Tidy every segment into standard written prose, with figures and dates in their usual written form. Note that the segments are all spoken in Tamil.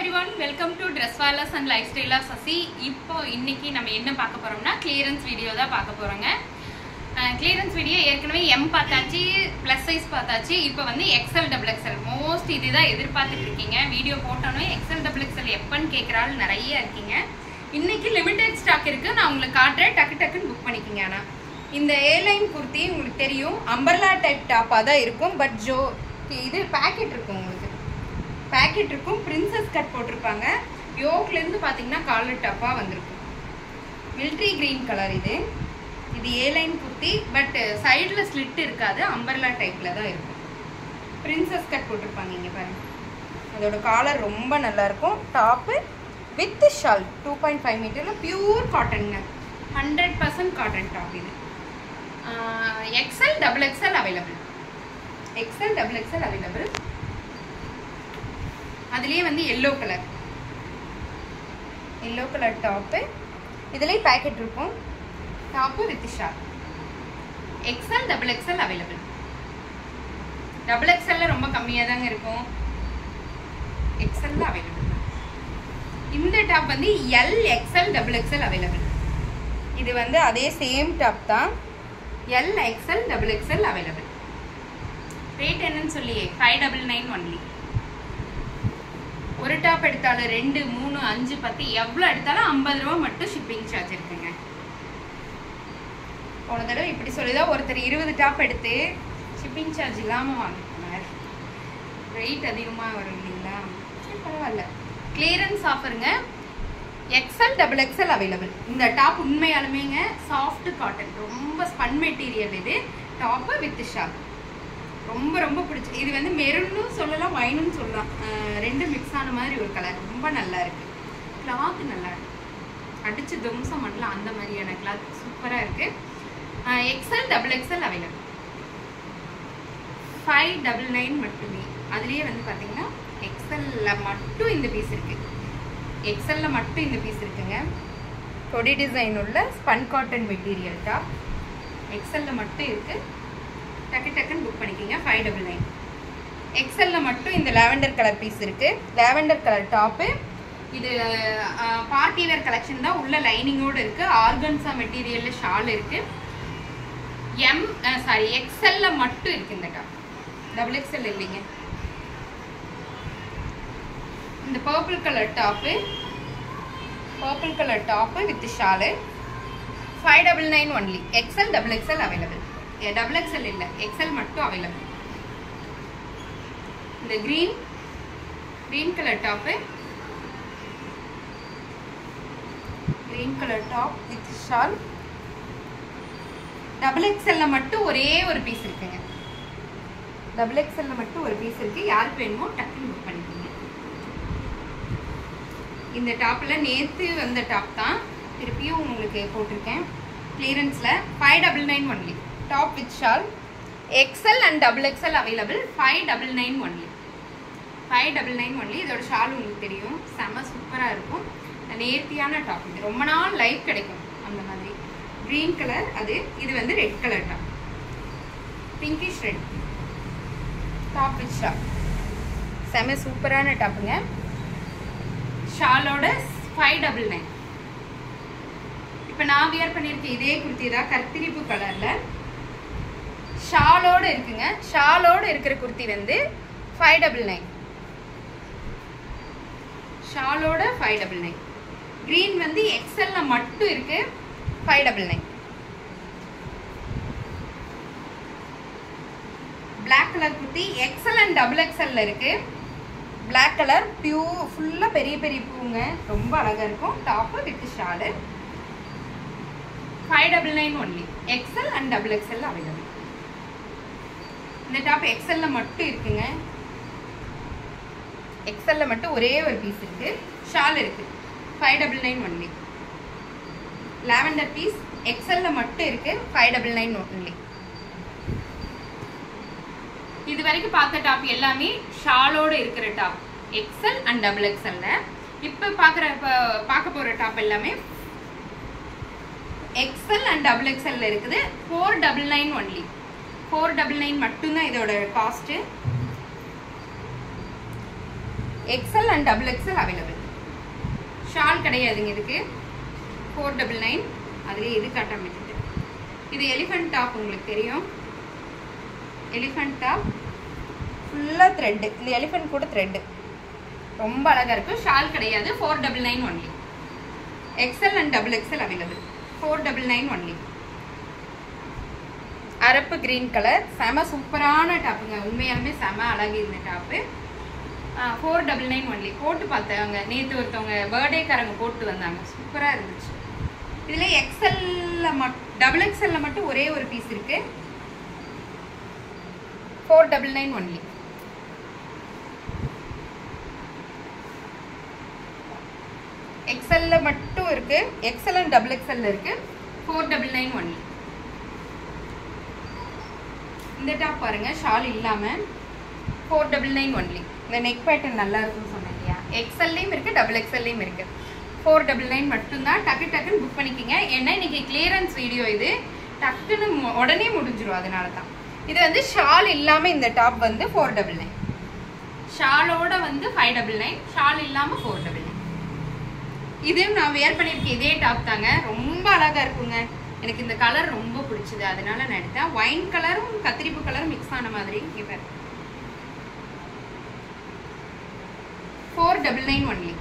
everyone, welcome to Dresswallas and Lifestyle of Sasi. இப்போ இன்னைக்கு நம்ம என்ன பார்க்க போறோம்னா clearance வீடியோ தான் பார்க்க போறோங்க. clearance வீடியோ ஏற்கனவே M பார்த்தாச்சு, plus size பார்த்தாச்சு. இப்போ வந்து XL double XL மோஸ்ட் இதுதான் எதிர்பார்த்துட்டு இருக்கீங்க. வீடியோ போட்டோனே XL double XL எப்பன்னு கேக்குறாள் நிறைய இருக்கீங்க. இன்னைக்கு லிமிடெட் ஸ்டாக் இருக்கு. நான் உங்களுக்கு காட்றேன், டக்கு டக்குன்னு புக் பண்ணிக்கங்க. ஆனா இந்த A-line குர்த்தி உங்களுக்கு தெரியும் அம்பர்லா டைப் டாப்பா தான் இருக்கும். பட் ஜோ இது பாக்கெட் இருக்கும், உங்களுக்கு पैकेट प्रिंसेस कट போட்டிருப்பாங்க. யோக்ல இருந்து பாத்தீங்கன்னா காலர் டாப்பா வந்திருக்கும். மிலிட்டரி கிரீன் கலர் இது A லைன் குர்த்தி. பட் சைடுல ஸ்லிட் இருக்காது, அம்பர்லா டைப்ல தான் இருக்கும். பிரின்சஸ் கட் போட்டிருப்பாங்க. இங்க பாருங்க, அதோட காலர் ரொம்ப நல்லா இருக்கும். டாப் வித் ஷால் 2.5 மீட்டர்ல பியூர் காட்டன்ங்க, 100% காட்டன் டாப். இது XL double XL available. XL double XL available. அதுலயே வந்து yellow கலர் டாப். இதுலயே பாக்கெட் இருக்கும். Top with shawl. XL double XL available. double XL ல ரொம்ப கம்மியா தாங்க இருக்கும். XL ல அவைலபிள். இந்த டாப் வந்து LXL double XL அவைலபிள். இது வந்து அதே சேம் டாப் தான். LXL double XL available. Rate என்னன்னு சொல்லி 599 only. ஒரு டாப் எடுத்தாலும் 2 3 5 10 எவ்வளவு எடுத்தாலும் 50 ரூபாய் மட்டும் ஷிப்பிங் சார்ஜ் இருக்குங்க. போன தடவை இப்படி சொல்லிதான் ஒருத்தர் 20 டாப் எடுத்து ஷிப்பிங் சார்ஜ் இல்லாம வாங்கினார். ரேட் அதிகமா வரும் இல்லைங்களா? பரவாயில்ல. கிளியரன்ஸ் ஆஃபருங்க. XL double XL available. இந்த டாப் உண்மையாலுமேங்க சாஃப்ட் காட்டன், ரொம்ப ஸ்பன் மெட்டீரியல். இது டாப் வித் ஷால் ரொம்ப ரொம்ப பிடிச்சி. இது வந்து மெரூன்னு சொல்லலாம், வைனுன்னு சொல்லலாம், ரெண்டு மிக்ஸ் ஆன மாதிரி ஒரு கலர். ரொம்ப நல்லா இருக்கு. கிளாத் நல்லா இருக்கு, அடிச்சு தும்சம் பண்ணலாம் அந்த மாதிரியான கிளாத் சூப்பரா இருக்கு. XL double XL available. 599 மட்டுமே. அதுலயே வந்து பாத்தீங்கன்னா XL மட்டும் இந்த பீஸ் இருக்கு. XL மட்டும் இந்த பீஸ் இருக்குங்க. கொடி டிசைன் உள்ள spun cotton material top XL மட்டும் இருக்கு. டக்கு டக்குன்னு புக் பண்ணிக்கிங்க. 599. XL மட்டும் இந்த லாவெண்டர் கலர் பீஸ் இருக்கு. Lavender colour top. இது பார்ட்டி வேர் கலெக்ஷன் தான். உள்ள லைனிங்கோடு இருக்கு. ஆர்கன்சா மெட்டீரியல்ல ஷால் இருக்கு. XL மட்டும் இருக்கு இந்த டாப். double XL இல்லைங்க. இந்த purple colour top with shawl 599 only. XL double XL available. double XL இல்ல, XL மட்டும் அவைலபிள். இந்த green colour top with shawl. double XL மட்டும் ஒரே ஒரு பீஸ் இருக்குங்க. double XL மட்டும் ஒரு பீஸ் இருக்கு. யாருக்கு வேணுமோ டக்குன்னு புக் பண்ணிக்கோங்க. இந்த டாப்ல நேத்து வந்த டாப் தான், திருப்பியும் உங்களுக்கு போட்டிருக்கேன் கிளியரன்ஸ்ல. 599 only. Top with shawl. XL and double XL available. 599 only. 599 only. இதோட ஷால் உங்களுக்கு தெரியும், செம சூப்பரா இருக்கும். நேர்த்தியான டாப். இது ரொம்ப நாள் லைஃப் கிடைக்கும் அந்த மாதிரி. கிரீன் கலர் அது. இது வந்து red colour top, pinkish red. Top with shawl செம சூப்பரான டாப்புங்க. ஷாலோட 599. இப்போ நான் வியர் பண்ணியிருக்கேன் இதே குர்த்தி தான், கத்திரிப்பு கலர்ல ஷாலோட இருக்குங்க. ஷாலோட இருக்கிற குர்த்தி வந்து 599. ஷாலோட 599. கிரீன் வந்து XL மட்டும் இருக்கு. 599. Black colour kurti XL and double XL இருக்கு. பிளாக் கலர் ஃபுல்லா பெரிய பெரிய பூங்க, ரொம்ப அழகா இருக்கும். Top with shawl 599 only. XL and double XL available. இந்த டாப் XL மட்டும் இருக்குங்க. XL மட்டும் ஒரே ஒரு பீஸ் இருக்கு. ஷால் இருக்கு. 599 only. லாவெண்டர் பீஸ் XL மட்டும் இருக்கு. 599 only. இது வரைக்கும் பார்த்த டாப் எல்லாமே ஷாலோட இருக்கிற top XL and double XL. இப்போ பார்க்க போற டாப் எல்லாமே XL and double XL இருக்குது. 499 only. 499 மட்டும்தான் இதோட cost. XL and double XL available. Shawl கிடையாதுங்க இதுக்கு. 499. அதுலேயே இது காட்டாம இது எலிஃபண்ட் டாப். உங்களுக்கு தெரியும் எலிஃபண்ட் டாப் ஃபுல்லாக த்ரெட்டு. இந்த எலிஃபண்ட் கூட த்ரெட்டு ரொம்ப அழகாக இருக்கும். ஷால் கிடையாது. 499 only. XL and double XL available. 499 only. அரப்பு கிரீன் கலர் செம சூப்பரான டாப்புங்க. உண்மையாலுமே செம அழகு இந்த டாப்பு. 499 ஒன்லி. போட்டு பார்த்தாங்க நேற்று ஒருத்தவங்க பர்த்டேக்காரங்க போட்டு வந்தாங்க. சூப்பராக இருந்துச்சு. இதில் எக்ஸ்எல்ல டபுள் எக்ஸ்எல்ல மட்டும் ஒரே ஒரு பீஸ் இருக்கு. 499 ஒன்லி. எக்ஸ்எல்ல மட்டும் இருக்கு. எக்ஸ்எல் அண்ட் டபுள் எக்ஸ்எல்ல இருக்கு. 499 ஒன்லி. இந்த டாப் பாருங்க ஷால் இல்லாம 499 ஒன்லி. இந்த நெக் பேட்டர்ன் நல்லா இருக்கும்னு சொன்னேன் இல்லையா. எக்ஸ்எல்லையும் இருக்கு டபுள் எக்ஸ்எல்லையும் இருக்கு. 499 மட்டும்தான். டக்குன்னு புக் பண்ணிக்கிங்க. ஏன்னா இன்னைக்கு கிளியரன்ஸ் வீடியோ இது. டக்குன்னு உடனே முடிஞ்சிடும். அதனால தான் இது வந்து ஷால் இல்லாம இந்த டாப் வந்து 499. ஷாலோட வந்து 599. ஷால் இல்லாம 499. இதுவும் நான் வேர் பண்ணியிருக்கேன். இதே டாப் தாங்க. ரொம்ப அழகா இருக்குங்க. எனக்கு இந்த கலர் ரொம்ப பிடிச்சது. அதனால நான் எடுத்தேன். ஒயின் கலரும் கத்திரிப்பு கலரும் மிக்ஸ் ஆன மாதிரி. இவர் 499 ஒன்லி.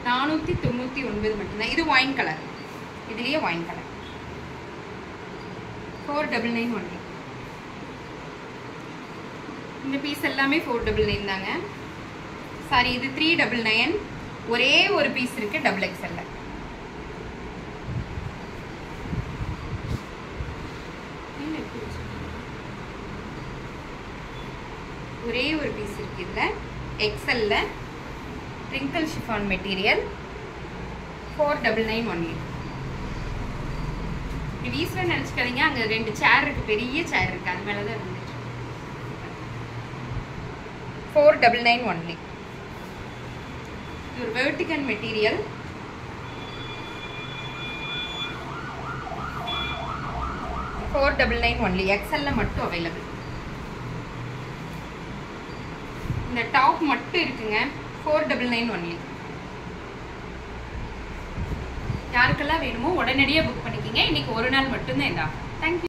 499 மட்டும்தான். இது ஒயின் கலர். இதுலயே ஒயின் கலர். 499 ஒன்லி. இந்த பீஸ் எல்லாமே 499 தாங்க. சாரி இது 399. ஒரே ஒரு பீஸ் இருக்கு டபுள் எக்ஸ்எல்ல. ஒரே ஒரு பீஸ் இருக்கு இதுல. எக்ஸ்எல்ல ட்ரிங்கிள் ஷிஃபான் மெட்டீரியல். 499 ஒன்லி. வீஸ்ல நினைச்சுக்காதீங்க. அங்க 2 சேர் இருக்கு. பெரிய சேர் இருக்கு. அது மேலதான் இருந்துச்சு. 499 ஒன்லி. இது ஒரு வெர்டிகல் மெட்டீரியல். $499 ஒன்லி. எக்ஸ்எல்ல மட்டும் அவைலபிள். இந்த டாப் மட்டும் இருக்குங்க. 499 ஒன்லி. யாருக்கெல்லாம் வேணுமோ உடனடியாக புக் பண்ணிக்கிங்க. இன்னைக்கு ஒரு நாள் மட்டும்தான் இந்த ஆஃபர். தேங்க்யூ.